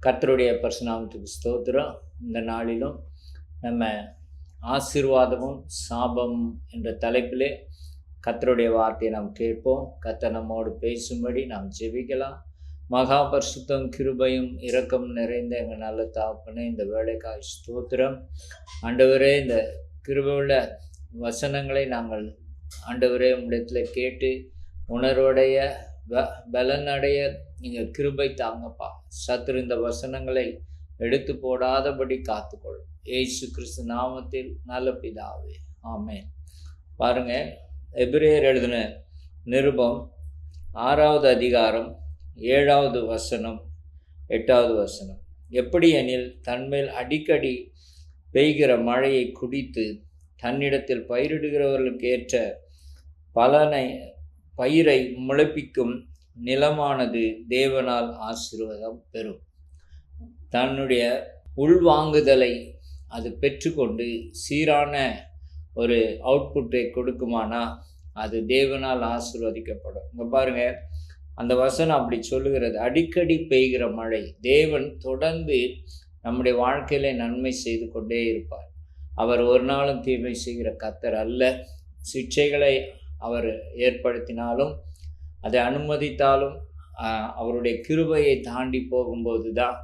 கர்த்தருடைய பரிசுநாமத்துக்கு ஸ்தோத்திரம். இந்த நாளிலும் நம்ம ஆசீர்வாதமும் சாபமும் என்ற தலைப்பிலே கர்த்தருடைய வார்த்தையை நாம் கேட்போம். கர்த்தர் நம்மோடு பேசும்படி நாம் ஜெபிக்கலாம். மகா பரிசுத்தம் கிருபையும் இரக்கம் நிறைந்த எங்கள் நல்ல தகப்பனே, இந்த வேலைக்காய் ஸ்தோத்திரம். ஆண்டவரே, இந்த கிருபையுள்ள வசனங்களை நாங்கள் ஆண்டவரே உம்மிடத்தில் கேட்டு உணர்வுடைய பலனடைய நீங்கள் கிருபை தாங்கப்பா. சத்துரு இந்த வசனங்களை எடுத்து போடாதபடி காத்துக்கொள். ஏசு கிறிஸ்து நாமத்தில் நல்ல பிதாவே, ஆமென். பாருங்க, எபிரேயர் எழுதின நிருபம் 6வது அதிகாரம் 7வது வசனம் 8வது வசனம். எப்படி எனில், தன்மேல் அடிக்கடி பெய்கிற மழையை குடித்து தன்னிடத்தில் பயிரிடுகிறவர்களுக்கு ஏற்ற பயிரை முளைப்பிக்கும் நிலமானது தேவனால் ஆசீர்வாதம் பெறும். தன்னுடைய உள்வாங்குதலை அது பெற்றுக்கொண்டு சீரான ஒரு அவுட்புட்டை கொடுக்குமானா அது தேவனால் ஆசீர்வதிக்கப்படும். இங்கே பாருங்க, அந்த வசனம் அப்படி சொல்லுகிறது. அடிக்கடி பெய்கிற மழை, தேவன் தொடர்ந்து நம்முடைய வாழ்க்கையில நன்மை செய்து கொண்டே இருப்பார். அவர் ஒரு நாளும் தீமை செய்கிற கர்த்தர் அல்ல. சிக்ஷைகளை அவர் ஏற்படுத்தினாலும் அதை அனுமதித்தாலும் அவருடைய கிருபையை தாண்டி போகும்போது தான்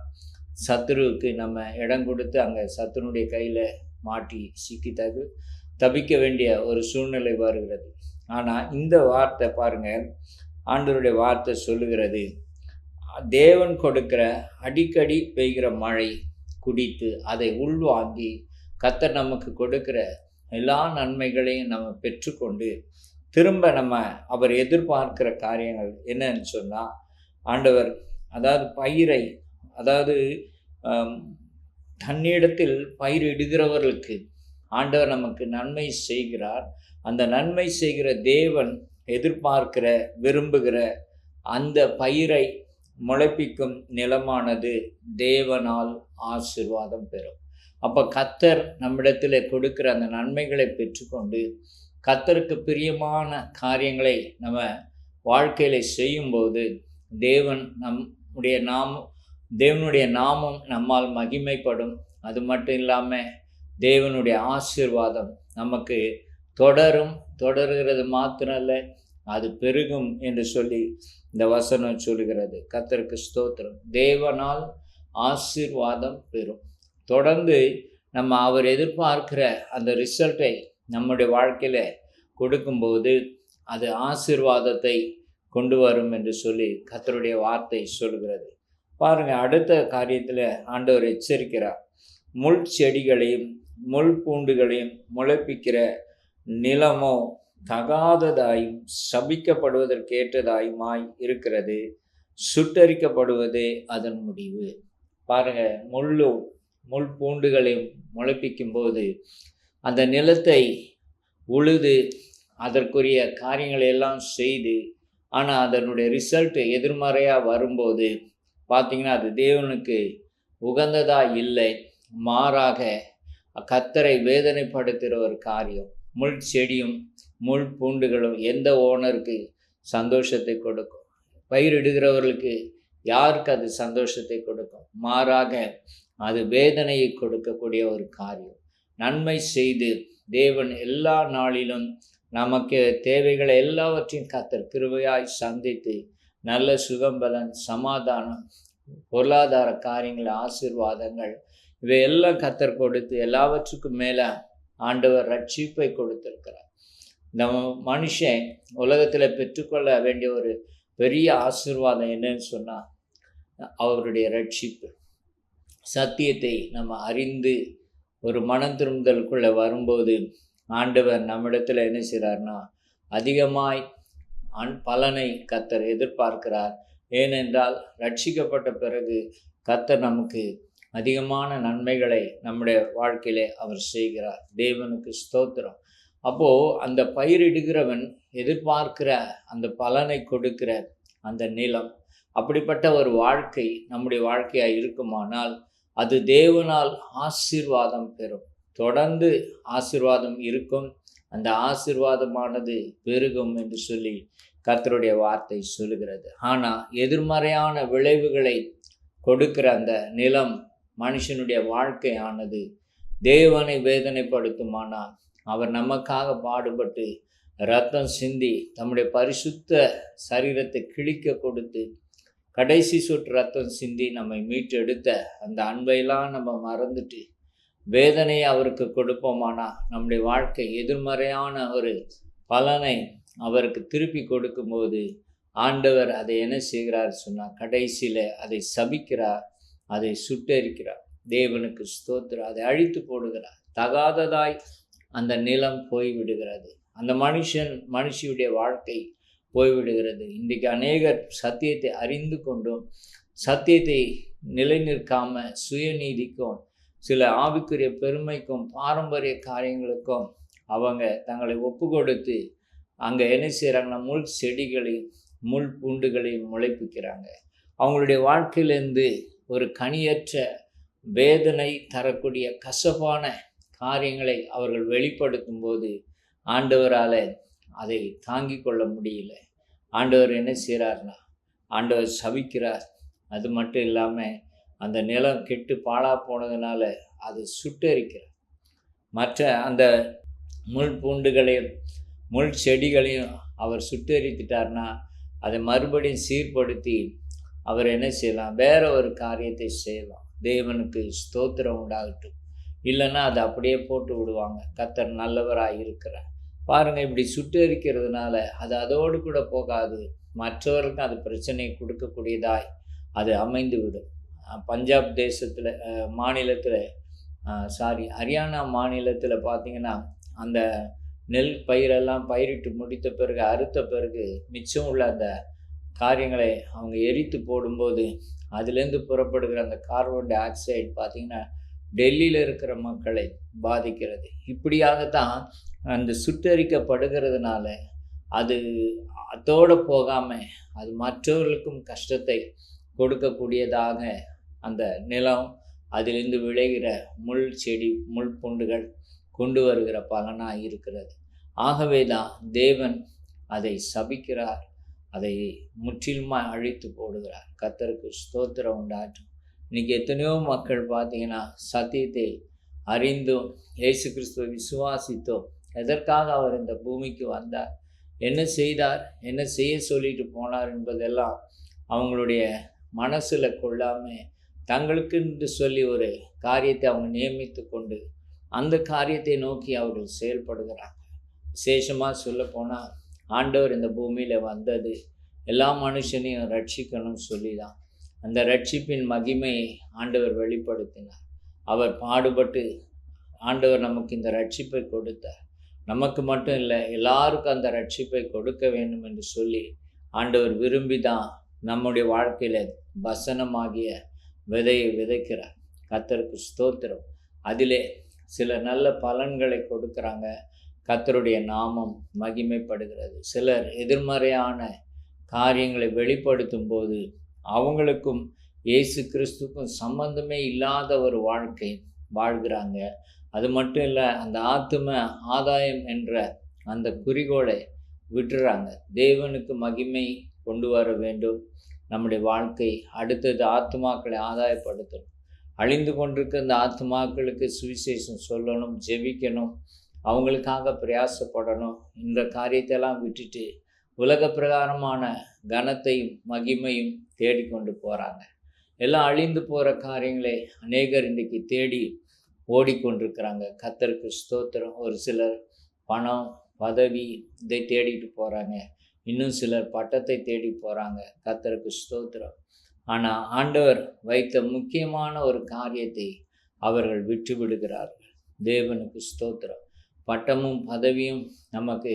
சத்துருவுக்கு நம்ம இடம் கொடுத்து அங்கே சத்துருடைய கையில் மாட்டி சிக்கி தப்பிக்க வேண்டிய ஒரு சூழ்நிலை வருகிறது. ஆனால் இந்த வார்த்தை பாருங்கள், ஆண்டவருடைய வார்த்தை சொல்லுகிறது, தேவன் கொடுக்கிற அடிக்கடி பெய்கிற மழை குடித்து அதை உள்வாங்கி கர்த்தர் நமக்கு கொடுக்கிற எல்லா நன்மைகளையும் நம்ம பெற்றுக்கொண்டு திரும்ப நம்ம அவர் எதிர்பார்க்கிற காரியங்கள் என்னன்னு சொன்னால், ஆண்டவர் தன்னிடத்தில் பயிரிடுகிறவர்களுக்கு ஆண்டவர் நமக்கு நன்மை செய்கிறார். அந்த நன்மை செய்கிற தேவன் எதிர்பார்க்கிற விரும்புகிற அந்த பயிரை முளைப்பிக்கும் நிலமானது தேவனால் ஆசீர்வாதம் பெறும். அப்போ கர்த்தர் நம்மிடத்தில் கொடுக்கிற அந்த நன்மைகளை பெற்றுக்கொண்டு கர்த்தருக்கு பிரியமான காரியங்களை நம்ம வாழ்க்கையில் செய்யும்போது தேவனுடைய நாமம் நம்மால் மகிமைப்படும். அது மட்டும் இல்லாமல் தேவனுடைய ஆசீர்வாதம் நமக்கு தொடர்கிறது மாத்திரம் இல்லை, அது பெருகும் என்று சொல்லி இந்த வசனம் சொல்லுகிறது. கர்த்தருக்கு ஸ்தோத்திரம். தேவனால் ஆசீர்வாதம் பெறும். தொடர்ந்து நம்ம அவர் எதிர்பார்க்கிற அந்த ரிசல்ட்டை நம்முடைய வாழ்க்கையில் கொடுக்கும்போது அது ஆசீர்வாதத்தை கொண்டு வரும் என்று சொல்லி கர்த்தருடைய வார்த்தை சொல்கிறது. பாருங்கள், அடுத்த காரியத்தில் ஆண்டவர் எச்சரிக்கிறார். முள் செடிகளையும் முள் பூண்டுகளையும் முளைப்பிக்கிற நிலமோ தகாததாயும் சபிக்கப்படுவதற்கேற்றதாயுமாய் இருக்கிறது, சுட்டரிக்கப்படுவதே அதன் முடிவு. பாருங்கள், முள் பூண்டுகளையும் முளைப்பிக்கும் போது அந்த நிலத்தை உழுது அதற்குரிய காரியங்களை எல்லாம் செய்து, ஆனால் அதனுடைய ரிசல்ட் எதிர்மறையாக வரும்போது பார்த்திங்கன்னா அது தேவனுக்கு உகந்ததாக இல்லை, மாறாக கர்த்தரை வேதனைப்படுத்துகிற ஒரு காரியம். முள் செடியும் முள் பூண்டுகளும் எந்த ஓனருக்கு சந்தோஷத்தை கொடுக்கும்? பயிரிடுகிறவர்களுக்கு யாருக்கு அது சந்தோஷத்தை கொடுக்கும்? மாறாக அது வேதனையை கொடுக்கக்கூடிய ஒரு காரியம். நன்மை செய்து தேவன் எல்லா நாளிலும் நமக்கு தேவைகளை எல்லாவற்றையும் கர்த்தர் கிருபையாய் சந்தித்து நல்ல சுகம்பலன், சமாதானம், பொருளாதார காரியங்கள், ஆசீர்வாதங்கள் இவையெல்லாம் கர்த்தர் கொடுத்து எல்லாவற்றுக்கும் மேலே ஆண்டவர் ரட்சிப்பை கொடுத்திருக்கிறார். இந்த மனுஷன் உலகத்தில் பெற்றுக்கொள்ள வேண்டிய ஒரு பெரிய ஆசீர்வாதம் என்னன்னு சொன்னால் அவருடைய ரட்சிப்பு. சத்தியத்தை நம்ம அறிந்து ஒரு மனம் திரும்புதலுக்குள்ளே வரும்போது ஆண்டவர் நம்மிடத்தில் என்ன செய்கிறார்னா அதிகமாய் பலனை கர்த்தர் எதிர்பார்க்கிறார். ஏனென்றால் ரட்சிக்கப்பட்ட பிறகு கர்த்தர் நமக்கு அதிகமான நன்மைகளை நம்முடைய வாழ்க்கையிலே அவர் செய்கிறார். தேவனுக்கு ஸ்தோத்திரம். அப்போது அந்த பயிரிடுகிறவன் எதிர்பார்க்கிற அந்த பலனை கொடுக்கிற அந்த நிலம், அப்படிப்பட்ட ஒரு வாழ்க்கை நம்முடைய வாழ்க்கையாக இருக்குமானால் அது தேவனால் ஆசீர்வாதம் பெறும். தொடர்ந்து ஆசீர்வாதம் இருக்கும். அந்த ஆசீர்வாதமானது பெருகும் என்று சொல்லி கர்த்தருடைய வார்த்தை சொல்லுகிறது. ஆனால் எதிர்மறையான விளைவுகளை கொடுக்கிற அந்த நிலம் மனுஷனுடைய வாழ்க்கையானது தேவனை வேதனைப்படுத்துமானால், அவர் நமக்காக பாடுபட்டு இரத்தம் சிந்தி தம்முடைய பரிசுத்த சரீரத்தை கிழிக்க கொடுத்து கடைசி சொட்டு ரத்தம் சிந்தி நம்மை மீட்டெடுத்த அந்த அன்பையெல்லாம் நம்ம மறந்துட்டு வேதனையை அவருக்கு கொடுப்போமானா, நம்முடைய வாழ்க்கை எதிர்மறையான ஒரு பலனை அவருக்கு திருப்பி கொடுக்கும்போது ஆண்டவர் அதை என்ன செய்கிறார் சொன்னால், கடைசியில் அதை சபிக்கிறார், அதை சுட்டெரிக்கிறார். தேவனுக்கு ஸ்தோத்திரம். அதை அழித்து போடுகிறார். தகாததாய் அந்த நிலம் போய்விடுகிறது. அந்த மனுஷியுடைய வாழ்க்கை போய்விடுகிறது. இன்றைக்கு அநேகர் சத்தியத்தை அறிந்து கொண்டும் சத்தியத்தை நிலைநிற்காம சுயநீதிக்கும் சில ஆவிக்குரிய பெருமைக்கும் பாரம்பரிய காரியங்களுக்கும் அவங்க தங்களை ஒப்பு கொடுத்து அங்கே என்ன செய்கிறாங்கன்னா, முள் செடிகளையும் முள் பூண்டுகளையும் முளைப்பிக்கிறாங்க. அவங்களுடைய வாழ்க்கையிலேருந்து ஒரு கனியற்ற வேதனை தரக்கூடிய கசப்பான காரியங்களை அவர்கள் வெளிப்படுத்தும் போது ஆண்டவரால் அதை தாங்கிக் கொள்ள முடியல. ஆண்டவர் என்ன செய்கிறார்னா, ஆண்டவர் சபிக்கிறார். அது மட்டும் இல்லாமல் அந்த நிலம் கெட்டு பாழா போனதுனால அது சுட்டெரிக்கிறார். மற்ற அந்த முள் பூண்டுகளையும் முள் செடிகளையும் அவர் சுட்டெரித்துட்டார்னா அதை மறுபடியும் சீர்படுத்தி அவர் என்ன செய்யலாம், வேற ஒரு காரியத்தை செய்யலாம். தேவனுக்கு ஸ்தோத்திரம் உண்டாகட்டும். இல்லைன்னா அதை அப்படியே போட்டு விடுவாங்க. கர்த்தர் நல்லவராக இருக்கிறார். பாருங்கள், இப்படி சுட்டெரிக்கிறதுனால அது அதோடு கூட போகாது, மற்றவர்களுக்கும் அது பிரச்சனையை கொடுக்கக்கூடியதாய் அது அமைந்து விடும். பஞ்சாப் தேசத்தில் ஹரியானா மாநிலத்தில் பார்த்திங்கன்னா, அந்த நெல் பயிரெல்லாம் பயிரிட்டு முடித்த பிறகு அறுத்த பிறகு மிச்சம் உள்ள அந்த காரியங்களை அவங்க எரித்து போடும்போது அதுலேருந்து புறப்படுகிற அந்த கார்பன் டை ஆக்சைடு பார்த்திங்கன்னா டெல்லியில் இருக்கிற மக்களை பாதிக்கிறது. இப்படியாகத்தான் அந்த சுட்டரிக்கப்படுகிறதுனால அது அதோடு போகாமல் அது மற்றவர்களுக்கும் கஷ்டத்தை கொடுக்கக்கூடியதாக அந்த நிலம் அதிலிருந்து விளைகிற முள் செடி முள் பூண்டுகள் கொண்டு வருகிற பலனாக இருக்கிறது. ஆகவே தான் தேவன் அதை சபிக்கிறார், அதை முற்றிலுமாக அழித்து போடுகிறார். கர்த்தருக்கு ஸ்தோத்திரம் உண்டாற்றும். இன்றைக்கி எத்தனையோ மக்கள் பார்த்திங்கன்னா சத்தியத்தை அறிந்தும் இயேசு கிறிஸ்துவை விசுவாசித்தோம், எதற்காக அவர் இந்த பூமிக்கு வந்தார், என்ன செய்தார், என்ன செய்ய சொல்லிட்டு போனார் என்பதெல்லாம் அவங்களுடைய மனசில் கொள்ளாமல் தங்களுக்கு என்று சொல்லி ஒரு காரியத்தை அவங்க நியமித்து கொண்டு அந்த காரியத்தை நோக்கி அவர்கள் செயல்படுகிறாங்க. விசேஷமாக சொல்லப்போனால் ஆண்டவர் இந்த பூமியில் வந்தது எல்லா மனுஷனையும் ரட்சிக்கணும்னு சொல்லி தான். அந்த ரட்சிப்பின் மகிமையை ஆண்டவர் வெளிப்படுத்தினார். அவர் பாடுபட்டு ஆண்டவர் நமக்கு இந்த ரட்சிப்பை கொடுத்தார். நமக்கு மட்டும் இல்லை, எல்லாருக்கும் அந்த ரட்சிப்பை கொடுக்க வேண்டும் என்று சொல்லி ஆண்டவர் விரும்பி தான் நம்முடைய வாழ்க்கையில் வசனமாகிய விதையை விதைக்கிறார். கர்த்தருக்கு ஸ்தோத்திரம். அதிலே சில நல்ல பலன்களை கொடுக்குறாங்க. கர்த்தருடைய நாமம் மகிமைப்படுகிறது. சிலர் எதிர்மறையான காரியங்களை வெளிப்படுத்தும் போது அவங்களுக்கும் இயேசு கிறிஸ்துக்கும் சம்பந்தமே இல்லாத ஒரு வாழ்க்கை வாழ்கிறாங்க. அது மட்டும் இல்லை, அந்த ஆத்தும ஆதாயம் என்ற அந்த குறிக்கோளை விட்டுறாங்க. தேவனுக்கு மகிமை கொண்டு வர வேண்டும் நம்முடைய வாழ்க்கை. அடுத்தது ஆத்துமாக்களை ஆதாயப்படுத்தணும். அழிந்து கொண்டிருக்க இந்த ஆத்துமாக்களுக்கு சுவிசேஷம் சொல்லணும், ஜெபிக்கணும், அவங்களுக்காக பிரயாசப்படணும். இந்த காரியத்தெல்லாம் விட்டுட்டு உலக பிரகாரமான கனத்தையும் மகிமையும் தேடிக்கொண்டு போகிறாங்க. எல்லாம் அழிந்து போகிற காரியங்களை அநேகர் இன்றைக்கி தேடி ஓடிக்கொண்டிருக்கிறாங்க. கர்த்தருக்கு ஸ்தோத்திரம். ஒரு சிலர் பணம் பதவி இதை தேடிட்டு போகிறாங்க. இன்னும் சிலர் பட்டத்தை தேடி போகிறாங்க. கர்த்தருக்கு ஸ்தோத்திரம். ஆனால் ஆண்டவர் வைத்த முக்கியமான ஒரு காரியத்தை அவர்கள் விட்டு விடுகிறார்கள். தேவனுக்கு ஸ்தோத்திரம். பட்டமும் பதவியும் நமக்கு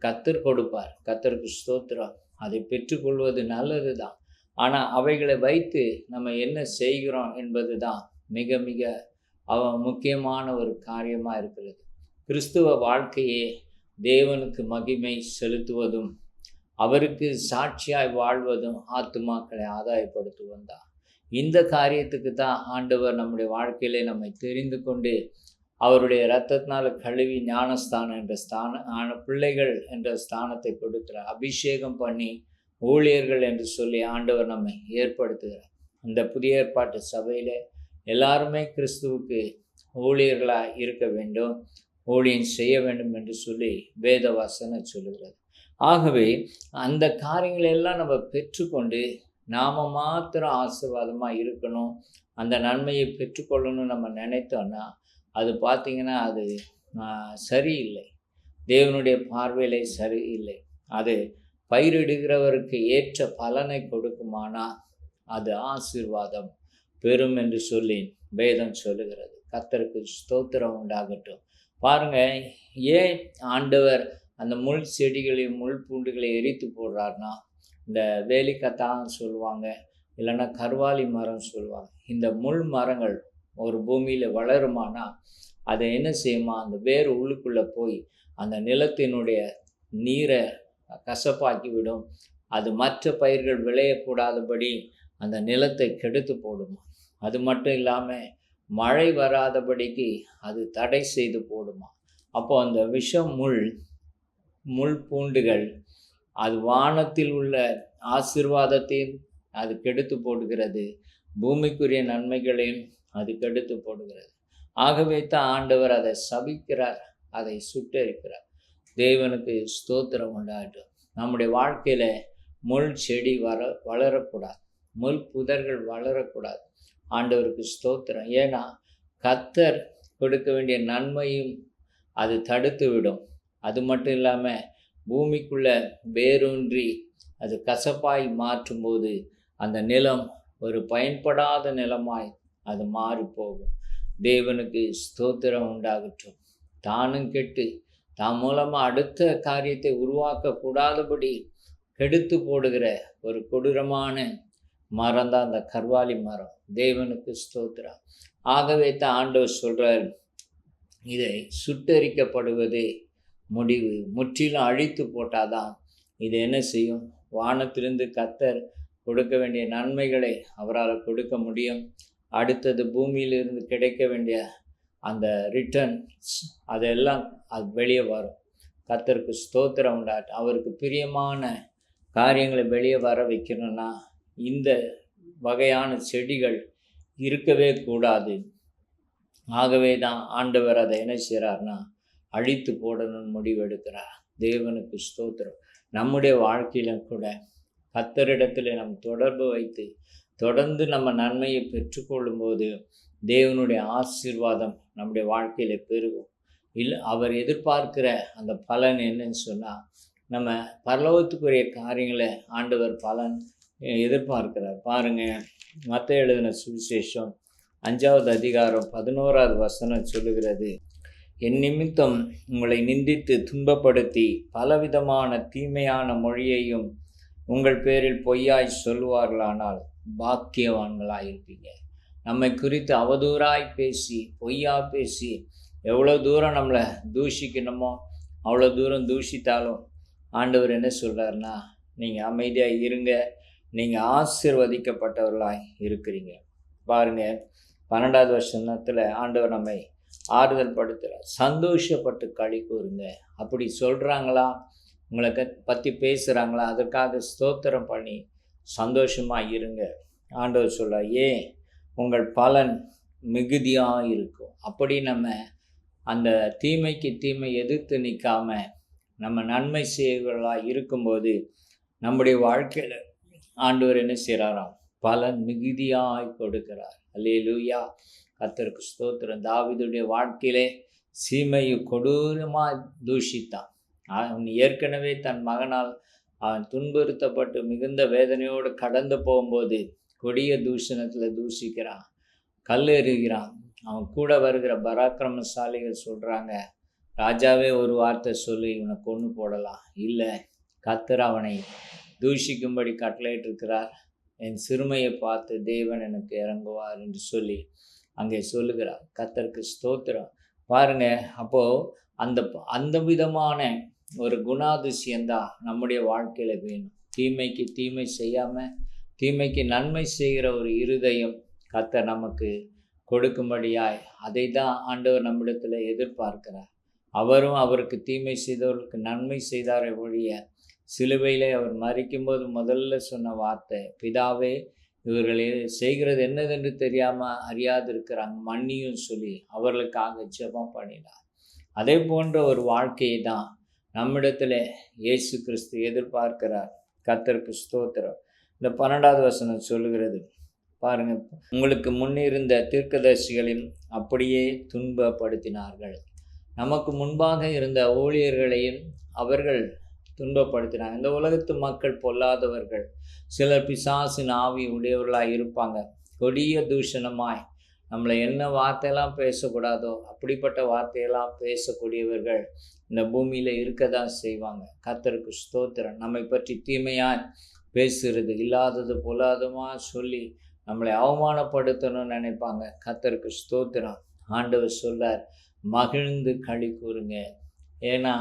கர்த்தர் கொடுப்பார். கர்த்தருக்கு ஸ்தோத்திரம். அதை பெற்றுக்கொள்வது நல்லது தான். ஆனால் அவைகளை வைத்து நம்ம என்ன செய்கிறோம் என்பது தான் மிக மிக முக்கியமான ஒரு காரியமாக இருக்கிறது. கிறிஸ்துவ வாழ்க்கையே தேவனுக்கு மகிமை செலுத்துவதும் அவருக்கு சாட்சியாய் வாழ்வதும் ஆத்துமாக்களை ஆதாயப்படுத்துவதும் தான். இந்த காரியத்துக்கு தான் ஆண்டவர் நம்முடைய வாழ்க்கையிலே நம்மை தெரிந்து கொண்டு அவருடைய இரத்தத்தினால் கழுவி ஞானஸ்தானம் என்ற பிள்ளைகள் என்ற ஸ்தானத்தை கொடுக்கிறார். அபிஷேகம் பண்ணி ஊழியர்கள் என்று சொல்லி ஆண்டவர் நம்மை ஏற்படுத்துகிறார். அந்த புதிய ஏற்பாட்டு சபையில் எல்லாருமே கிறிஸ்துவுக்கு ஊழியர்களாக இருக்க வேண்டும், ஊழியம் செய்ய வேண்டும் என்று சொல்லி வேத வசனம் சொல்லுகிறது. ஆகவே அந்த காரியங்களெல்லாம் நம்ம பெற்றுக்கொண்டு நாம் மாத்திரம் ஆசீர்வாதமாக இருக்கணும், அந்த நன்மையை பெற்றுக்கொள்ளணும்னு நம்ம நினைத்தோன்னா அது பார்த்திங்கன்னா அது சரியில்லை, தேவனுடைய பார்வையிலே சரியில்லை. அது பயிரிடுகிறவருக்கு ஏற்ற பலனை கொடுக்குமானால் அது ஆசீர்வாதம் பெறும் என்று சொல்லி வேதம் சொல்லுகிறது. கர்த்தருக்கு ஸ்தோத்திரம் உண்டாகட்டும். பாருங்கள், ஏன் ஆண்டவர் அந்த முள் செடிகளையும் முள் பூண்டுகளை எரித்து போடுறாருன்னா, இந்த வேலிக்கத்தான் சொல்லுவாங்க, இல்லைன்னா கர்வாலி மரம் சொல்லுவாங்க. இந்த முள் மரங்கள் ஒரு பூமியில் வளருமானா அதை என்ன செய்யுமா, அந்த வேர் உள்ளுக்குள்ளே போய் அந்த நிலத்தினுடைய நீரை கசப்பாக்கி விடும். அது மற்ற பயிர்கள் விளையக்கூடாதபடி அந்த நிலத்தை கெடுத்து போடுமா. அது மட்டும் இல்லாமல் மழை வராதபடிக்கு அது தடை செய்து போடுமா. அப்போ அந்த விஷம் முள் பூண்டுகள் அது வானத்தில் உள்ள ஆசீர்வாதத்தையும் அது கெடுத்து போடுகிறது, பூமிக்குரிய நன்மைகளையும் அது கெடுத்து போடுகிறது. ஆகவே தான் ஆண்டவர் அதை சபிக்கிறார், அதை சுட்டரிக்கிறார். தேவனுக்கு ஸ்தோத்திரம் உண்டாகட்டும். நம்முடைய வாழ்க்கையில் முள் செடி வளரக்கூடாது, முள் புதர்கள் வளரக்கூடாது. ஆண்டவருக்கு ஸ்தோத்திரம். ஏன்னா கர்த்தர் கொடுக்க வேண்டிய நன்மையும் அது தடுத்து விடும். அது மட்டும் இல்லாமல் பூமிக்குள்ளே வேரூன்றி அது கசப்பாய் மாற்றும்போது அந்த நிலம் ஒரு பயன்படாத நிலமாய் அது மாறி போகும். தேவனுக்கு ஸ்தோத்திரம் உண்டாகட்டும். தானும் கெட்டு தான் மூலமாக அடுத்த காரியத்தை உருவாக்கக்கூடாதபடி கெடுத்து போடுகிற ஒரு கொடூரமான மரம் தான் அந்த கர்வாலி மரம். தேவனுக்கு ஸ்தோத்திரம். ஆகவே தான் ஆண்டவர் சொல்கிறார், இதை சுட்டரிக்கப்படுவதே முடிவு, முற்றிலும் அழித்து போட்டாதான் இது என்ன செய்யும், வானத்திலிருந்து கர்த்தர் கொடுக்க வேண்டிய நன்மைகளை அவரால் கொடுக்க முடியும். அடுத்தது பூமியிலிருந்து கிடைக்க வேண்டிய அந்த ரிட்டர்ன்ஸ் அதெல்லாம் அது வெளியே வரும். கர்த்தருக்கு ஸ்தோத்திரம் உண்டாகட்டும். அவருக்கு பிரியமான காரியங்களை வெளியே வர வைக்கணும்னா இந்த வகையான செடிகள் இருக்கவே கூடாது. ஆகவே தான் ஆண்டவர் அதை என்ன செய்கிறார்னா அழித்து போடணும்னு முடிவெடுக்கிறார். தேவனுக்கு ஸ்தோத்திரம். நம்முடைய வாழ்க்கையிலும் கூட கர்த்தரிடத்தில் நம் தொடர்பு வைத்து தொடர்ந்து நம்ம நன்மையை பெற்றுக்கொள்ளும்போது தேவனுடைய ஆசீர்வாதம் நம்முடைய வாழ்க்கையில் பெருகும். அவர் எதிர்பார்க்கிற அந்த பலன் என்னன்னு சொன்னால், நம்ம பரலோகத்துக்குரிய காரியங்களை ஆண்டவர் பலன் எதிர்பார்க்கிறார். பாருங்கள், மத்தேயு எழுதின சுவிசேஷம் 5வது அதிகாரம் 11வது வசனம் சொல்லுகிறது, என் நிமித்தம் உங்களை நிந்தித்து துன்பப்படுத்தி பலவிதமான தீமையான மொழியையும் உங்கள் பேரில் பொய்யாய் சொல்லுவார்களானால் பாக்கியவான்களாயிருப்பீங்க. நம்மை குறித்து அவதூறாய் பேசி பொய்யா பேசி எவ்வளோ தூரம் நம்மளை தூஷிக்கணுமோ அவ்வளோ தூரம் தூஷித்தாலும் ஆண்டவர் என்ன சொல்கிறாருன்னா, நீங்கள் அமைதியாக இருங்க, நீங்கள் ஆசீர்வதிக்கப்பட்டவர்களாய் இருக்கிறீங்க. பாருங்கள், 12வது வசனத்தில் ஆண்டவர் நம்மை ஆறுதல் படுத்துகிறார். சந்தோஷப்பட்டு களி கூறுங்க. அப்படி சொல்கிறாங்களா, உங்களை பற்றி பேசுகிறாங்களா, அதற்காக ஸ்தோத்திரம் பண்ணி சந்தோஷமாக இருங்க. ஆண்டவர் சொல்கிறார், ஏன் உங்கள் பலன் மிகுதியாக இருக்கும். அப்படி நம்ம அந்த தீமைக்கு தீமை எதிர்த்து நிற்காம நம்ம நன்மை செய்வர்களாக இருக்கும்போது நம்முடைய வாழ்க்கையில் ஆண்டவர் என்ன செய்கிறாராம், பலன் மிகுதியாய் கொடுக்கிறார். அல்லேலூயா, கர்த்தருக்கு ஸ்தோத்திரம். தாவீதுடைய வாழ்க்கையிலே சீமையை கொடூரமாக தூஷித்தான். அவன் ஏற்கனவே தன் மகனால் அவன் துன்புறுத்தப்பட்டு மிகுந்த வேதனையோடு கடந்து போகும்போது கொடிய தூஷணத்தில் தூஷிக்கிறான், கல் எறிகிறான். அவன் கூட வருகிற பராக்கிரமசாலிகள் சொல்கிறாங்க, ராஜாவே ஒரு வார்த்தை சொல்லி இவனை கொன்று போடலாம். இல்லை, கர்த்தர் அவனை தூஷிக்கும்படி கட்டளையிட்டிருக்கிறார், என் சிறுமையை பார்த்து தேவன் எனக்கு இறங்குவார் என்று சொல்லி அங்கே சொல்லுகிறார். கர்த்தருக்கு ஸ்தோத்திரம். பாருங்க, அப்போது அந்த விதமான ஒரு குணாதிசயம்தான் நம்முடைய வாழ்க்கையில் வேணும். தீமைக்கு தீமை செய்யாமல் தீமைக்கு நன்மை செய்கிற ஒரு இருதயம் கர்த்தர் நமக்கு கொடுக்கும்படியாய் அதை தான் ஆண்டவர் நம்மிடத்தில் எதிர்பார்க்கிறார். அவரும் அவருக்கு தீமை செய்தவர்களுக்கு நன்மை செய்தாரை ஒழிய சிலுவையில் அவர் மரிக்கும்போது முதல்ல சொன்ன வார்த்தை, பிதாவே இவர்கள் செய்கிறது என்னதென்று தெரியாமல் அறியாது இருக்கிறாங்க, மன்னியும் சொல்லி அவர்களுக்காக ஜெபம் பண்ணினார். அதே போன்ற ஒரு வாழ்க்கையை தான் நம்மிடத்தில் இயேசு கிறிஸ்து எதிர்பார்க்கிறார். கர்த்தருக்கு ஸ்தோத்திரம். இந்த 12வது வசனம் சொல்லுகிறது பாருங்க, உங்களுக்கு முன்னிருந்த தீர்க்கதரிசிகளையும் அப்படியே துன்பப்படுத்தினார்கள். நமக்கு முன்பாக இருந்த ஊழியர்களையும் அவர்கள் துன்பப்படுத்தினாங்க. இந்த உலகத்து மக்கள் பொல்லாதவர்கள், சிலர் பிசாசின் ஆவி உடையவர்களாக இருப்பாங்க. கொடிய தூஷணமாய் நம்மளை என்ன வார்த்தையெல்லாம் பேசக்கூடாதோ அப்படிப்பட்ட வார்த்தையெல்லாம் பேசக்கூடியவர்கள் இந்த பூமியில் இருக்க தான் செய்வாங்க. கர்த்தருக்கு ஸ்தோத்திரம். நம்மை பற்றி தீமையாய் பேசுகிறது, இல்லாதது பொல்லாதமாக சொல்லி நம்மளை அவமானப்படுத்தணும்னு நினைப்பாங்க. கர்த்தருக்கு ஸ்தோத்திரம். ஆண்டவர் சொல்றார், மகிழ்ந்து களி கூறுங்க. ஏன்னா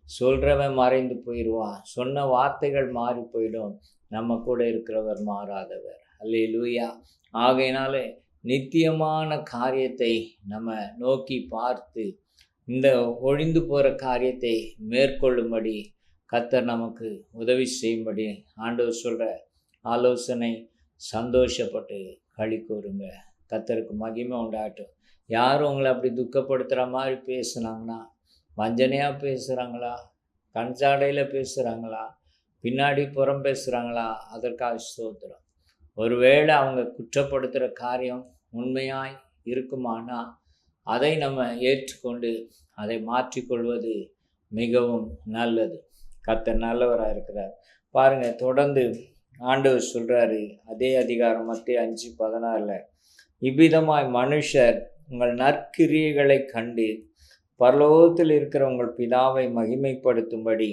சொல்கிறவன் மறைந்து போயிடுவான், சொன்ன வார்த்தைகள் மாறி போயிடும், நம்ம கூட இருக்கிறவர் மாறாதவர். அல்லேலூயா. ஆகையினாலே நித்தியமான காரியத்தை நம்ம நோக்கி பார்த்து இந்த ஒழிந்து போகிற காரியத்தை மேற்கொள்ளும்படி கர்த்தர் நமக்கு உதவி செய்யும்படி ஆண்டவர் சொல்கிற ஆலோசனை, சந்தோஷப்பட்டு களி கூறுங்க. கர்த்தருக்கு மகிமை உண்டாகட்டும். யாரும் உங்களை அப்படி துக்கப்படுத்துகிற மாதிரி பேசுனாங்கன்னா, வஞ்சனையாக பேசுகிறாங்களா, கஞ்சாடையில் பேசுகிறாங்களா, பின்னாடி புறம் பேசுகிறாங்களா, அதற்காக ஸ்தோத்திரம். ஒருவேளை அவங்க குற்றப்படுத்துகிற காரியம் உண்மையாய் இருக்குமானா அதை நம்ம ஏற்றுக்கொண்டு அதை மாற்றிக்கொள்வது மிகவும் நல்லது. கர்த்தர் நல்லவராக இருக்கிறார். பாருங்கள், தொடர்ந்து ஆண்டவர் சொல்கிறாரு, அதே அதிகாரம் மத்தேயு 5:16, இவ்விதமாய் மனுஷர் உங்கள் நற்கிரியைகளை கண்டு பரலோகத்தில் இருக்கிற உங்கள் பிதாவை மகிமைப்படுத்தும்படி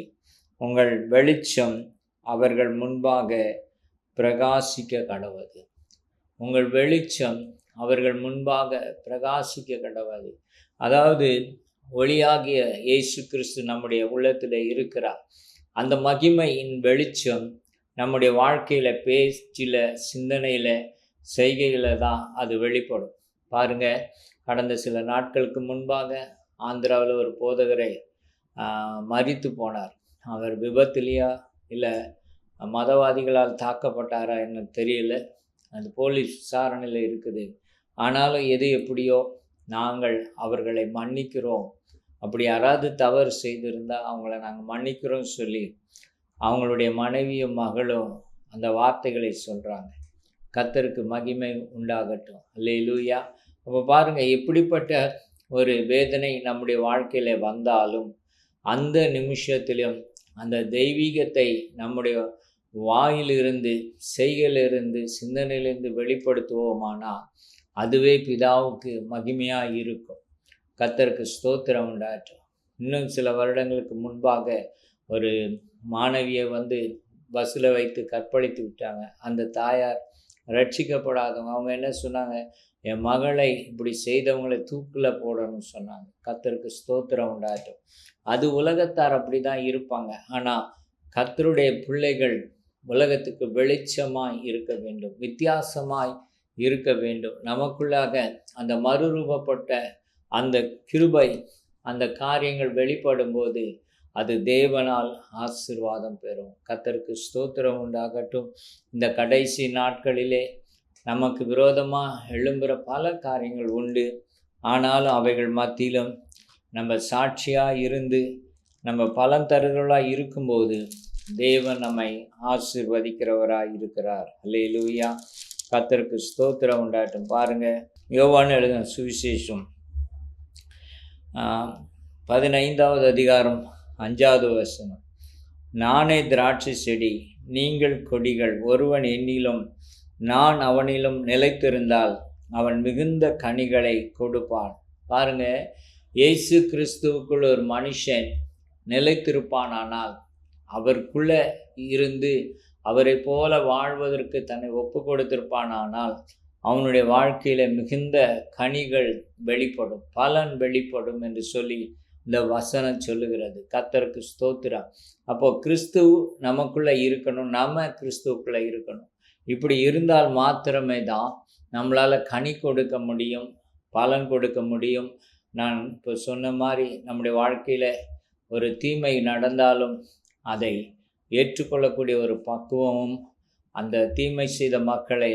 உங்கள் வெளிச்சம் அவர்கள் முன்பாக பிரகாசிக்க கடவது. உங்கள் வெளிச்சம் அவர்கள் முன்பாக பிரகாசிக்க கடவது. அதாவது ஒளியாகிய இயேசு கிறிஸ்து நம்முடைய உள்ளத்தில் இருக்கிறார். அந்த மகிமையின் வெளிச்சம் நம்முடைய வாழ்க்கையில், பேச்சில், சிந்தனையில், செய்கையில் தான் அது வெளிப்படும். பாருங்கள், கடந்த சில நாட்களுக்கு முன்பாக ஆந்திராவில் ஒரு போதகரை மரித்து போனார். அவர் விபத்துலையா இல்லை மதவாதிகளால் தாக்கப்பட்டாரா என்ன தெரியல, அது போலீஸ் விசாரணையில் இருக்குது. ஆனாலும் எது எப்படியோ நாங்கள் அவர்களை மன்னிக்கிறோம், அப்படி யாராவது தவறு செய்திருந்தால் அவங்கள நாங்கள் மன்னிக்கிறோம் சொல்லி அவங்களுடைய மனைவியும் மகளும் அந்த வார்த்தைகளை சொல்கிறாங்க. கர்த்தருக்கு மகிமை உண்டாகட்டும். அல்லேலூயா. அப்போ பாருங்கள், எப்படிப்பட்ட ஒரு வேதனை நம்முடைய வாழ்க்கையில் வந்தாலும் அந்த நிமிஷத்திலும் அந்த தெய்வீகத்தை நம்முடைய வாயிலிருந்து, செய்கையிலிருந்து, சிந்தனையிலிருந்து வெளிப்படுத்துவோமானால் அதுவே பிதாவுக்கு மகிமையாக இருக்கும். கர்த்தருக்கு ஸ்தோத்திரம் உண்டாகட்டும். இன்னும் சில வருடங்களுக்கு முன்பாக ஒரு மாணவியை பஸ்ஸில் வைத்து கற்பழித்து விட்டாங்க. அந்த தாயார் ரட்சிக்கப்படாதவங்க. அவங்க என்ன சொன்னாங்க, என் மகளை இப்படி செய்தவங்களை தூக்கில் போடணும்னு சொன்னாங்க. கர்த்தருக்கு ஸ்தோத்திரம் உண்டாகட்டும். அது உலகத்தார் அப்படி தான் இருப்பாங்க. ஆனால் கர்த்தருடைய பிள்ளைகள் உலகத்துக்கு வெளிச்சமாய் இருக்க வேண்டும், வித்தியாசமாய் இருக்க வேண்டும். நமக்குள்ளாக அந்த மறுரூபப்பட்ட அந்த கிருபை, அந்த காரியங்கள் வெளிப்படும் போது அது தேவனால் ஆசீர்வாதம் பெறும். கர்த்தருக்கு ஸ்தோத்திரம் உண்டாகட்டும். இந்த கடைசி நாட்களிலே நமக்கு விரோதமாக எழும்புகிற பல காரியங்கள் உண்டு. ஆனாலும் அவைகள் மத்தியிலும் நம்ம சாட்சியாக இருந்து நம்ம பலன் தருகிறவர்களாக இருக்கும்போது தேவன் நம்மை ஆசீர்வதிக்கிறவராக இருக்கிறார். அல்லேலூயா. கர்த்தருக்கு ஸ்தோத்திரம் உண்டாகட்டும். பாருங்கள், யோவான் எழுதின சுவிசேஷம் 15வது அதிகாரம் 5வது வசனம், நானே திராட்சை செடி, நீங்கள் கொடிகள். ஒருவன் என்னிலும் நான் அவனிலும் நிலைத்திருந்தால் அவன் மிகுந்த கனிகளை கொடுப்பான். பாருங்கள், இயேசு கிறிஸ்துவுக்குள் ஒரு மனுஷன் நிலைத்திருப்பானால், அவருக்குள்ளே இருந்து அவரை போல வாழ்வதற்கு தன்னை ஒப்பு கொடுத்திருப்பானால் அவனுடைய வாழ்க்கையில் மிகுந்த கனிகள் வெளிப்படும், பலன் வெளிப்படும் என்று சொல்லி இந்த வசனம் சொல்லுகிறது. கர்த்தருக்கு ஸ்தோத்திரம். அப்போது கிறிஸ்து நமக்குள்ளே இருக்கணும், நம்ம கிறிஸ்துவுக்குள்ளே இருக்கணும். இப்படி இருந்தால் மாத்திரமே தான் நம்மளால் கனி கொடுக்க முடியும், பலன் கொடுக்க முடியும். நான் இப்போ சொன்ன மாதிரி நம்முடைய வாழ்க்கையில் ஒரு தீமை நடந்தாலும் அதை ஏற்றுக்கொள்ளக்கூடிய ஒரு பக்குவமும், அந்த தீமை செய்த மக்களை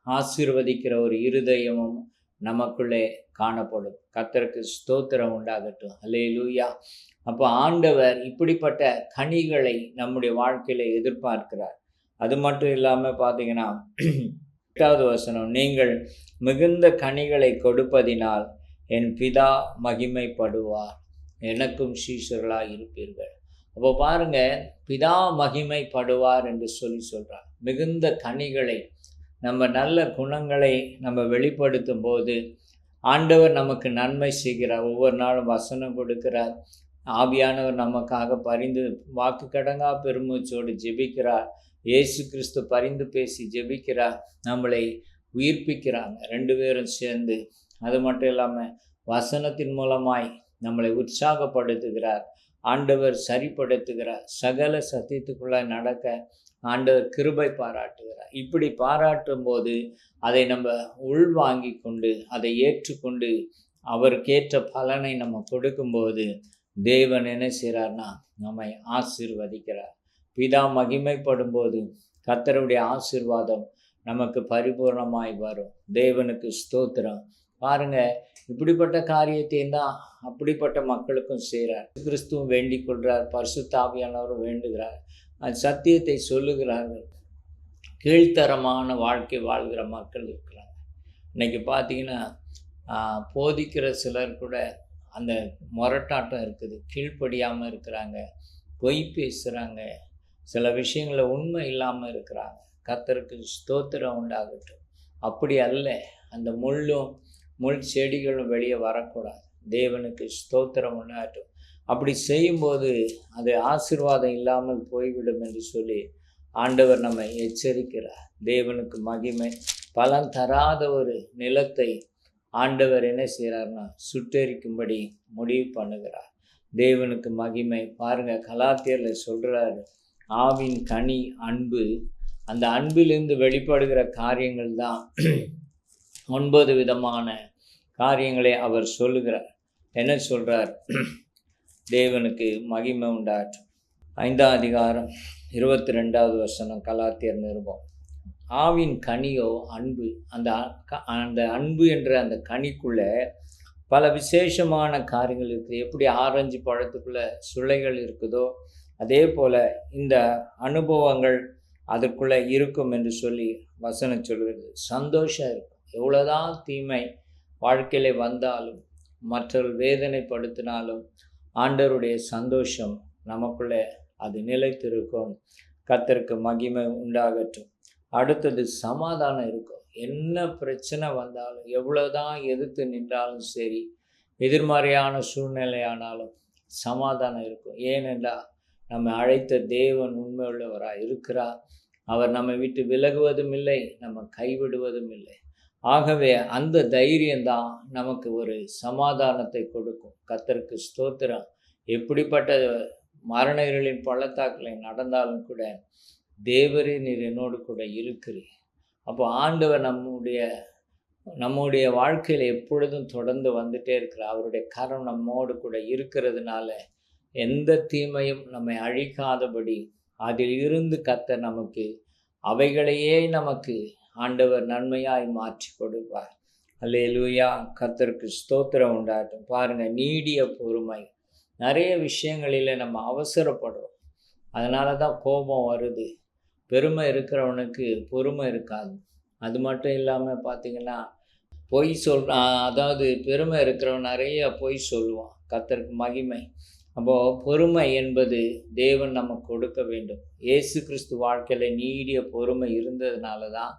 ஆசீர்வதிக்கிற ஒரு இருதயமும் நமக்குள்ளே காணப்படும். கர்த்தருக்கு ஸ்தோத்திரம் உண்டாகட்டும். அல்லேலூயா. அப்போ ஆண்டவர் இப்படிப்பட்ட கனிகளை நம்முடைய வாழ்க்கையில எதிர்பார்க்கிறார். அது மட்டும் இல்லாமல் பார்த்தீங்கன்னா 8வது வசனம், நீங்கள் மிகுந்த கனிகளை கொடுப்பதினால் என் பிதா மகிமைப்படுவார், எனக்கும் சீஷர்களாக இருப்பீர்கள். அப்போ பாருங்க, பிதா மகிமைப்படுவார் என்று சொல்றார். மிகுந்த கனிகளை, நம்ம நல்ல குணங்களை நம்ம வெளிப்படுத்தும் போது ஆண்டவர் நமக்கு நன்மை செய்கிறார். ஒவ்வொரு நாளும் வசனம் கொடுக்கிறார். ஆவியானவர் நமக்காக பரிந்து வாக்கு கடங்கா பெருமூச்சோடு ஜெபிக்கிறார். இயேசு கிறிஸ்து பரிந்து பேசி ஜெபிக்கிறார். நம்மளை உயிர்ப்பிக்கிறாங்க 2 பேரும் சேர்ந்து. அது மட்டும் இல்லாமல் வசனத்தின் மூலமாய் நம்மளை உற்சாகப்படுத்துகிறார். ஆண்டவர் சரிப்படுத்துகிறார். சகல சத்தியத்துக்குள்ளாய் நடக்க ஆண்டவர் கிருபை பாராட்டுகிறார். இப்படி பாராட்டும் போது அதை நம்ம உள்வாங்கி கொண்டு அதை ஏற்றுக்கொண்டு அவருக்கேற்ற பலனை நம்ம கொடுக்கும்போது தேவன் என்ன செய்கிறார்னா நம்மை ஆசீர்வதிக்கிறார். பிதா மகிமைப்படும் போது கர்த்தருடைய ஆசீர்வாதம் நமக்கு பரிபூர்ணமாய் வரும். தேவனுக்கு ஸ்தோத்திரம். பாருங்க, இப்படிப்பட்ட காரியத்தையும் தான் அப்படிப்பட்ட மக்களுக்கும் செய்கிறார். கிறிஸ்துவும் வேண்டிக் கொள்கிறார், பரிசுத்த ஆவியானவரும் வேண்டுகிறார், சத்தியத்தை சொல்லுகிறார்கள். கீழ்த்தரமான வாழ்க்கை வாழ்கிற மக்கள் இருக்கிறாங்க. இன்னைக்கு பார்த்தீங்கன்னா போதிக்கிற சிலர் கூட அந்த முரட்டாட்டம் இருக்குது, கீழ்ப்படியாமல் இருக்கிறாங்க, பொய் பேசுகிறாங்க, சில விஷயங்களில் உண்மை இல்லாமல் இருக்கிறாங்க. கர்த்தருக்கு ஸ்தோத்திரம் உண்டாகட்டும். அப்படி அல்ல, அந்த முள் செடிகளும் வெளியே வரக்கூடாது. தேவனுக்கு ஸ்தோத்திரம் உண்டாகட்டும். அப்படி செய்யும்போது அது ஆசீர்வாதம் இல்லாமல் போய்விடும் என்று சொல்லி ஆண்டவர் நம்மை எச்சரிக்கிறார். தேவனுக்கு மகிமை. பலன் தராத ஒரு நிலத்தை ஆண்டவர் என்ன செய்கிறார்னா சுட்டெரிக்கும்படி முடிவு பண்ணுகிறார். தேவனுக்கு மகிமை. பாருங்க, கலாத்தியரில் சொல்கிறாரு, ஆவின் கனி அன்பு. அந்த அன்பிலிருந்து வெளிப்படுகிற காரியங்கள் தான் 9 விதமான காரியங்களை அவர் சொல்லுகிறார். என்ன சொல்கிறார்? தேவனுக்கு மகிமை உண்டாற்றும். 5ஆம் அதிகாரம் 22வது வசனம், கலாத்தியர் நிருபம். ஆவின் கனியோ அன்பு. அந்த அன்பு என்ற அந்த கனிக்குள்ள பல விசேஷமான காரியங்கள் இருக்குது. எப்படி ஆரஞ்சு பழத்துக்குள்ள சுளைகள் இருக்குதோ அதே போல் இந்த அனுபவங்கள் அதற்குள்ளே இருக்கும் என்று சொல்லி வசனம் சொல்கிறது. சந்தோஷம் இருக்கும். எவ்வளோதான் தீமை வாழ்க்கையில் வந்தாலும் மற்றவர்கள் வேதனைப்படுத்தினாலும் ஆண்டவருடைய சந்தோஷம் நமக்குள்ளே அது நிலைத்திருக்கும். கர்த்தருக்கு மகிமை உண்டாகட்டும். அடுத்தது சமாதானம் இருக்கும். என்ன பிரச்சனை வந்தாலும், எவ்வளோதான் எதிர்த்து நின்றாலும் சரி, எதிர்மறையான சூழ்நிலையானாலும் சமாதானம் இருக்கும். ஏனென்றால் நம்மை அழைத்த தேவன் உண்மையுள்ளவராக இருக்கிறார். அவர் நம்மை விட்டு விலகுவதும் இல்லை, நம்ம கைவிடுவதும் இல்லை. ஆகவே அந்த தைரியம்தான் நமக்கு ஒரு சமாதானத்தை கொடுக்கும். கர்த்தருக்கு ஸ்தோத்திரம். எப்படிப்பட்ட மரண இருளின் பள்ளத்தாக்களை நடந்தாலும் கூட தேவரே நீர் என்னோடு கூட இருக்கிறீர். அப்போ ஆண்டவர் நம்முடைய வாழ்க்கையில் எப்பொழுதும் தொடர்ந்து வந்துட்டே இருக்கிறார். அவருடைய கரம் நம்மோடு கூட இருக்கிறதுனால எந்த தீமையும் நம்மை அழிக்காதபடி அதில் இருந்து கர்த்தர் நமக்கு அவைகளையே நமக்கு ஆண்டவர் நன்மையாய் மாற்றி கொடுப்பார். அல்லேலூயா. கர்த்தருக்கு ஸ்தோத்திரம் உண்டாகட்டும். பாருங்கள், நீடிய பொறுமை. நிறைய விஷயங்களில் நம்ம அவசரப்படுறோம், அதனால தான் கோபம் வருது. பெருமை இருக்கிறவனுக்கு பொறுமை இருக்காது. அது மட்டும் இல்லாமல் பார்த்திங்கன்னா பொய் அதாவது பெருமை இருக்கிறவன் நிறைய பொய் சொல்லுவான். கர்த்தருக்கு மகிமை. அப்போது பொறுமை என்பது தேவன் நமக்கு கொடுக்க வேண்டும். இயேசு கிறிஸ்து வாழ்க்கையில் நீடிய பொறுமை இருந்ததுனால தான்,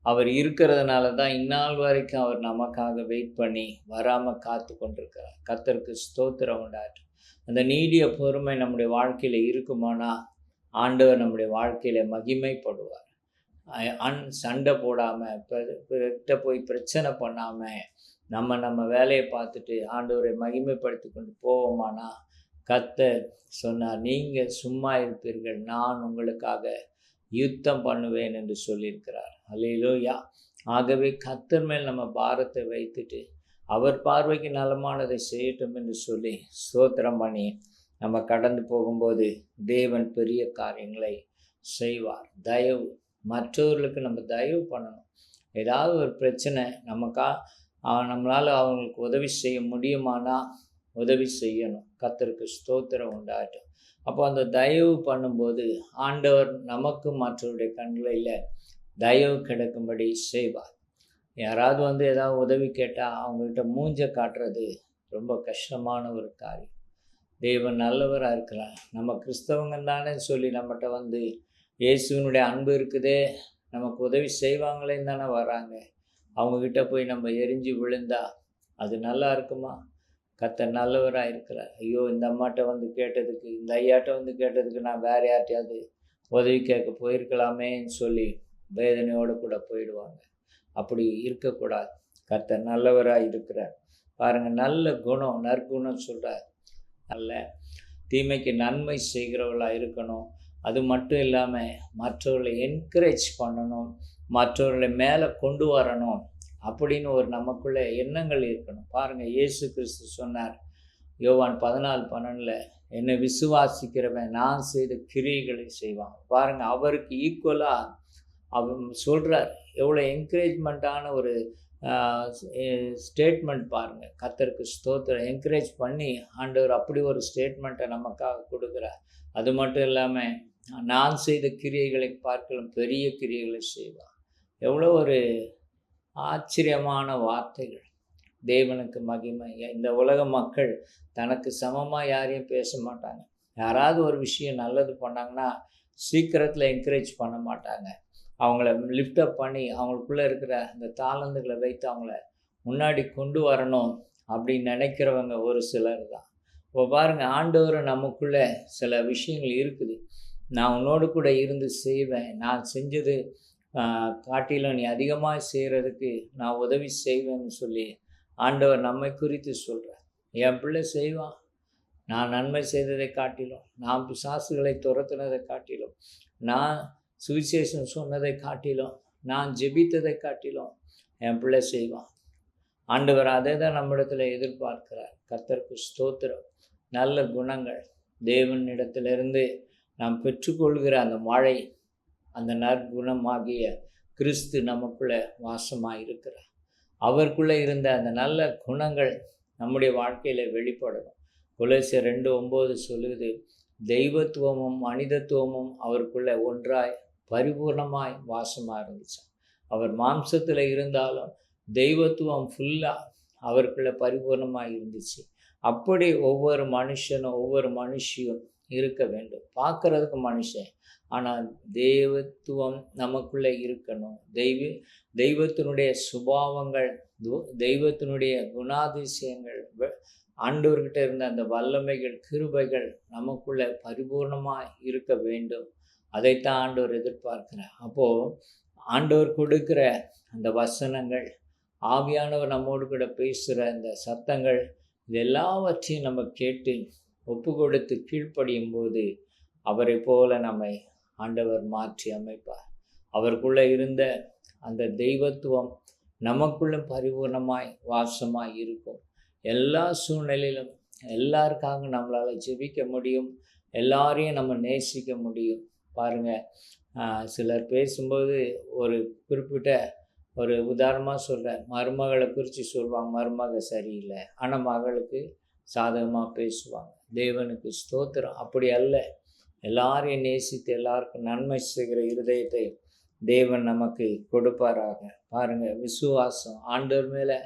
அவர் இருக்கிறதுனால தான் இந்நாள் வரைக்கும் அவர் நமக்காக வெயிட் பண்ணி வராமல் காத்து கொண்டிருக்கிறார். கர்த்தருக்கு ஸ்தோத்திரம் உண்டாகட்டும். அந்த நீடிய பொறுமை நம்முடைய வாழ்க்கையில் இருக்குமானா ஆண்டவர் நம்முடைய வாழ்க்கையில் மகிமைப்படுவார். சண்டை போடாமல், பிறகிட்ட போய் பிரச்சனை பண்ணாமல் நம்ம வேலையை பார்த்துட்டு ஆண்டவரை மகிமைப்படுத்தி கொண்டு போவோமானா கர்த்தர் சொன்னார், நீங்கள் சும்மா இருப்பீர்கள், நான் உங்களுக்காக யுத்தம் பண்ணுவேன் என்று சொல்லியிருக்கிறார். அல்லேலூயா. ஆகவே கர்த்தர் மேல் நம்ம பாரத்தை வைத்துட்டு அவர் பார்வைக்கு நலமானதை செய்யட்டும் என்று சொல்லி ஸ்தோத்திரம் பண்ணி நம்ம கடந்து போகும்போது தேவன் பெரிய காரியங்களை செய்வார். தயவு, மற்றவர்களுக்கு நம்ம தயவு பண்ணணும். ஏதாவது ஒரு பிரச்சனை நம்மளால் அவங்களுக்கு உதவி செய்ய முடியுமானா உதவி செய்யணும். கர்த்தருக்கு ஸ்தோத்திரம் உண்டாகட்டும். அப்போ அந்த தயவு பண்ணும்போது ஆண்டவர் நமக்கு மற்றவருடைய கண்களில் தயவு கிடைக்கும்படி செய்வார். யாராவது ஏதாவது உதவி கேட்டால் அவங்கக்கிட்ட மூஞ்ச காட்டுறது ரொம்ப கஷ்டமான ஒரு காரியம். தேவன் நல்லவராக இருக்கிறார். நம்ம கிறிஸ்தவங்க தானே சொல்லி நம்மகிட்ட இயேசுவினுடைய அன்பு இருக்குதே, நமக்கு உதவி செய்வாங்களேன்னு தானே வராங்க. அவங்கக்கிட்ட போய் நம்ம எரிஞ்சு விழுந்தா அது நல்லா இருக்குமா? கர்த்தர் நல்லவராக இருக்கிறார். ஐயோ, இந்த அம்மாட்ட கேட்டதுக்கு, இந்த ஐயாட்ட கேட்டதுக்கு நான் வேறு யார்ட்டையாவது உதவி கேட்க போயிருக்கலாமேன்னு சொல்லி வேதனையோடு கூட போயிடுவாங்க. அப்படி இருக்கக்கூடாது. கர்த்தர் நல்லவராக இருக்கிறார். பாருங்கள், நல்ல குணம், நற்குணம் சொல்கிறார். நல்ல தீமைக்கு நன்மை செய்கிறவர்களாக இருக்கணும். அது மட்டும் இல்லாமல் மற்றவர்களை என்கரேஜ் பண்ணணும், மற்றவர்களை மேலே கொண்டு வரணும் அப்படின்னு ஒரு நமக்குள்ளே எண்ணங்கள் இருக்கணும். பாருங்கள், இயேசு கிறிஸ்து சொன்னார் யோவான் 14:12, என்னை விசுவாசிக்கிறவன் நான் செய்த கிரியைகளை செய்வான். பாருங்கள், அவருக்கு ஈக்குவலாக அவர் சொல்கிறார். எவ்வளோ என்கரேஜ்மெண்ட்டான ஒரு ஸ்டேட்மெண்ட் பாருங்கள். கர்த்தருக்கு ஸ்தோத்திரம். என்கரேஜ் பண்ணி ஆண்டவர் அப்படி ஒரு ஸ்டேட்மெண்ட்டை நமக்காக கொடுக்குறார். அது மட்டும் இல்லாமல் நான் செய்த கிரியைகளை பார்க்கலாம் பெரிய கிரியைகளை செய்வார். எவ்வளோ ஒரு ஆச்சரியமான வார்த்தைகள். தேவனுக்கு மகிமை. இந்த உலக மக்கள் தனக்கு சமமாக யாரையும் பேச மாட்டாங்க. யாராவது ஒரு விஷயம் நல்லது பண்ணாங்கன்னா சீக்கிரத்தில் என்கரேஜ் பண்ண மாட்டாங்க. அவங்கள லிஃப்டப் பண்ணி அவங்களுக்குள்ளே இருக்கிற அந்த தாளந்துகளை வைத்து அவங்கள முன்னாடி கொண்டு வரணும் அப்படின்னு நினைக்கிறவங்க ஒரு சிலர் தான். இப்போ பாருங்கள், ஆண்டவர் நமக்குள்ளே சில விஷயங்கள் இருக்குது. நான் உன்னோடு கூட இருந்து செய்வேன், நான் செஞ்சது காட்டிலும் நீ அதிகமாக செய்கிறதுக்கு நான் உதவி செய்வேன்னு சொல்லி ஆண்டவர் நம்மை குறித்து சொல்கிறார். என் பிள்ளை செய்வான். நான் நன்மை செய்ததை காட்டிலும், நான் பிசாசுகளை துரத்துனதை காட்டிலும், நான் சுவிசேஷம் சொன்னதை காட்டிலும், நான் ஜெபித்ததை காட்டிலும் என் பிள்ளை செய்வான். ஆண்டவர் அதை தான் நம்மிடத்தில் எதிர்பார்க்கிறார். கர்த்தருக்கு ஸ்தோத்திரம். நல்ல குணங்கள் தேவனிடத்திலிருந்து நாம் பெற்றுக்கொள்கிற அந்த மழை, அந்த நற்குணமாகிய கிறிஸ்து நமக்குள்ளே வாசமாக இருக்கிறார். அவருக்குள்ளே இருந்த அந்த நல்ல குணங்கள் நம்முடைய வாழ்க்கையில் வெளிப்படணும். கொலோசியர் 2:9 சொல்லுது, தெய்வத்துவமும் மனிதத்துவமும் அவருக்குள்ளே ஒன்றாய் பரிபூர்ணமாய் வாசமாக இருந்துச்சு. அவர் மாம்சத்தில் இருந்தாலும் தெய்வத்துவம் ஃபுல்லாக அவருக்குள்ளே பரிபூர்ணமாக இருந்துச்சு. அப்படி ஒவ்வொரு மனுஷனும் ஒவ்வொரு மனுஷியும் இருக்க வேண்டும். பார்க்குறதுக்கு மனுஷன், ஆனால் தெய்வத்துவம் நமக்குள்ளே இருக்கணும். தெய்வத்தினுடைய சுபாவங்கள், தெய்வத்தினுடைய குணாதிசயங்கள், ஆண்டவர்கிட்ட இருந்த அந்த வல்லமைகள், கிருபைகள் நமக்குள்ளே பரிபூர்ணமாக இருக்க வேண்டும். அதைத்தான் ஆண்டவர் எதிர்பார்க்கிறார். அப்போது ஆண்டவர் கொடுக்குற அந்த வசனங்கள், ஆவியானவர் நம்மோடு கூட பேசுகிற அந்த சத்தங்கள், இது எல்லாவற்றையும் நம்ம கேட்டு ஒப்பு கொடுத்து கீழ்ப்படியும் போது அவரை போல நம்மை ஆண்டவர் மாற்றி அமைப்பார். அவருக்குள்ளே இருந்த அந்த தெய்வத்துவம் நமக்குள்ளும் பரிபூர்ணமாய் வாசமாய் இருக்கும். எல்லா சூழ்நிலையிலும் எல்லாருக்காக நம்மளால் ஜெபிக்க முடியும், எல்லாரையும் நம்ம நேசிக்க முடியும். பாருங்கள், சிலர் பேசும்போது ஒரு குறிப்பிட்ட ஒரு உதாரணமாக சொல்கிறேன். மருமகளை குறித்து சொல்லுவாங்க, மருமக சரியில்லை, ஆனால் மகளுக்கு சாதகமாக பேசுவாங்க. தேவனுக்கு ஸ்தோத்திரம். அப்படி அல்ல. எல்லாரையும் நேசித்து எல்லாருக்கும் நன்மை செய்கிற இருதயத்தை தேவன் நமக்கு கொடுப்பாராக. பாருங்கள், விசுவாசம், ஆண்டவர் மேலே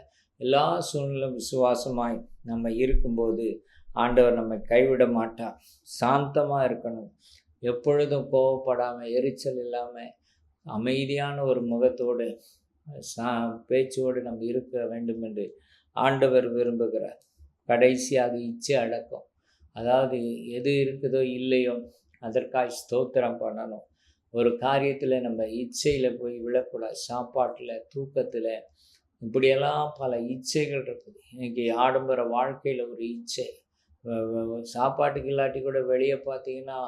எல்லா சூழ்நிலும் விசுவாசமாய் நம்ம இருக்கும்போது ஆண்டவர் நம்மை கைவிட மாட்டார். சாந்தமாக இருக்கணும். எப்பொழுதும் கோவப்படாமல், எரிச்சல் இல்லாமல், அமைதியான ஒரு முகத்தோடு பேச்சோடு நம்ம இருக்க வேண்டும் என்று ஆண்டவர் விரும்புகிறார். கடைசியாக இச்சை அடக்கம். அதாவது எது இருக்குதோ இல்லையோ அதற்காக ஸ்தோத்திரம் பண்ணணும். ஒரு காரியத்தில் நம்ம இச்சையில் போய் விழக்கூடாது. சாப்பாட்டில், தூக்கத்தில், இப்படியெல்லாம் பல இச்சைகள் இருக்குது. இன்றைக்கி ஆடம்பர வாழ்க்கையில் ஒரு இச்சை. சாப்பாட்டுக்கு இல்லாட்டி கூட வெளியே பார்த்தீங்கன்னா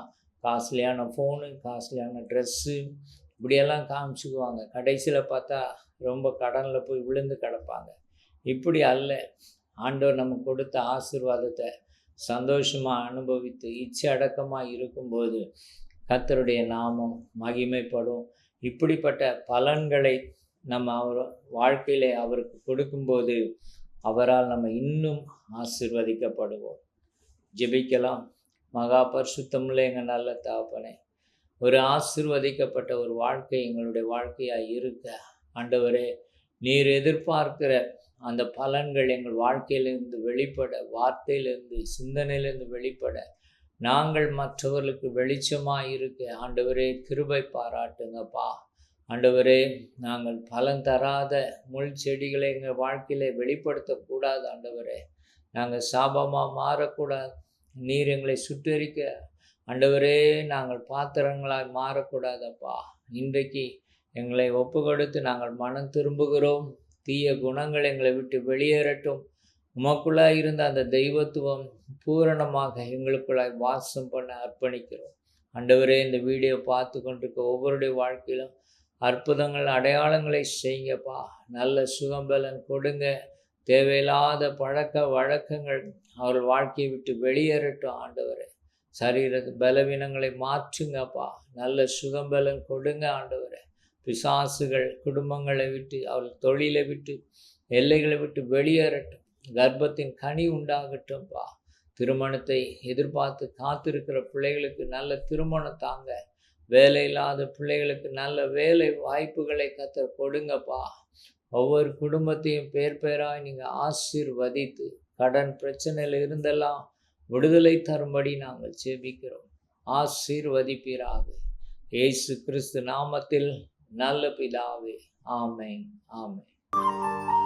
காஸ்ட்லியான ஃபோனு, காஸ்ட்லியான ட்ரெஸ்ஸு, இப்படியெல்லாம் காமிச்சுக்குவாங்க. கடைசியில் பார்த்தா ரொம்ப கடனில் போய் விழுந்து கிடப்பாங்க. இப்படி அல்ல. ஆண்டவர் நமக்கு கொடுத்த ஆசீர்வாதத்தை சந்தோஷமாக அனுபவித்து இச்சை அடக்கமாக இருக்கும்போது கர்த்தருடைய நாமம் மகிமைப்படும். இப்படிப்பட்ட பலன்களை நம்ம அவர் வாழ்க்கையிலே அவருக்கு கொடுக்கும்போது அவரால் நம்ம இன்னும் ஆசீர்வதிக்கப்படுவோம். ஜெபிக்கலாம். மகா பரிசுத்தமுள்ள எங்கள் நல்ல தகப்பனே, ஒரு ஆசீர்வதிக்கப்பட்ட ஒரு வாழ்க்கை எங்களுடைய வாழ்க்கையாக இருக்க ஆண்டவரே, நீர் எதிர்பார்க்கிற அந்த பலன்கள் எங்கள் வாழ்க்கையிலிருந்து வெளிப்பட, வார்த்தையிலிருந்து சிந்தனையிலிருந்து வெளிப்பட, நாங்கள் மற்றவர்களுக்கு வெளிச்சமாக இருக்க ஆண்டவரே கிருபை பாராட்டுங்கப்பா. ஆண்டவரே, நாங்கள் பலன் தராத முள் செடிகளை எங்கள் வாழ்க்கையில வெளிப்படுத்தக்கூடாது. ஆண்டவரே, நாங்கள் சாபமாக மாறக்கூடாது. நீர் எங்களை சுட்டரிக்க ஆண்டவரே, நாங்கள் பாத்திரங்களாய் மாறக்கூடாதப்பா. இன்றைக்கு எங்களை ஒப்பு கொடுத்து நாங்கள் மனம் திரும்புகிறோம். தீய குணங்கள் எங்களை விட்டு வெளியேறட்டும். உமக்குள்ளாய் இருந்த அந்த தெய்வத்துவம் பூரணமாக எங்களுக்குள்ளாய் வாசம் பண்ண அர்ப்பணிக்கிறோம். ஆண்டவரே, இந்த வீடியோ பார்த்து கொண்டிருக்க ஒவ்வொருடைய வாழ்க்கையிலும் அற்புதங்கள் அடையாளங்களை செய்யுங்கப்பா. நல்ல சுகம்பலன் கொடுங்க. தேவையில்லாத பழக்க வழக்கங்கள் அவர்கள் வாழ்க்கையை விட்டு வெளியேறட்டும். ஆண்டவரே, சரீர பலவீனங்களை மாற்றுங்கப்பா. நல்ல சுகம்பலன் கொடுங்க ஆண்டவரே. பிசாசுகள் குடும்பங்களை விட்டு, அவர்கள் தொழிலை விட்டு, எல்லைகளை விட்டு வெளியேறட்டும். கர்ப்பத்தின் கனி உண்டாகட்டும்பா. திருமணத்தை எதிர்பார்த்து காத்திருக்கிற பிள்ளைகளுக்கு நல்ல திருமணம் தாங்க. வேலை இல்லாத பிள்ளைகளுக்கு நல்ல வேலை வாய்ப்புகளை கர்த்தர் கொடுங்கப்பா. ஒவ்வொரு குடும்பத்தையும் பேர் பேராய் நீங்கள் ஆசீர்வதித்து கடன் பிரச்சனையில் இருந்தெல்லாம் விடுதலை தரும்படி நாங்கள் ஜெபிக்கிறோம். ஆசீர்வதிப்பீராக. இயேசு கிறிஸ்து நாமத்தில் நல்ல பிதாவே. ஆமென், ஆமென்.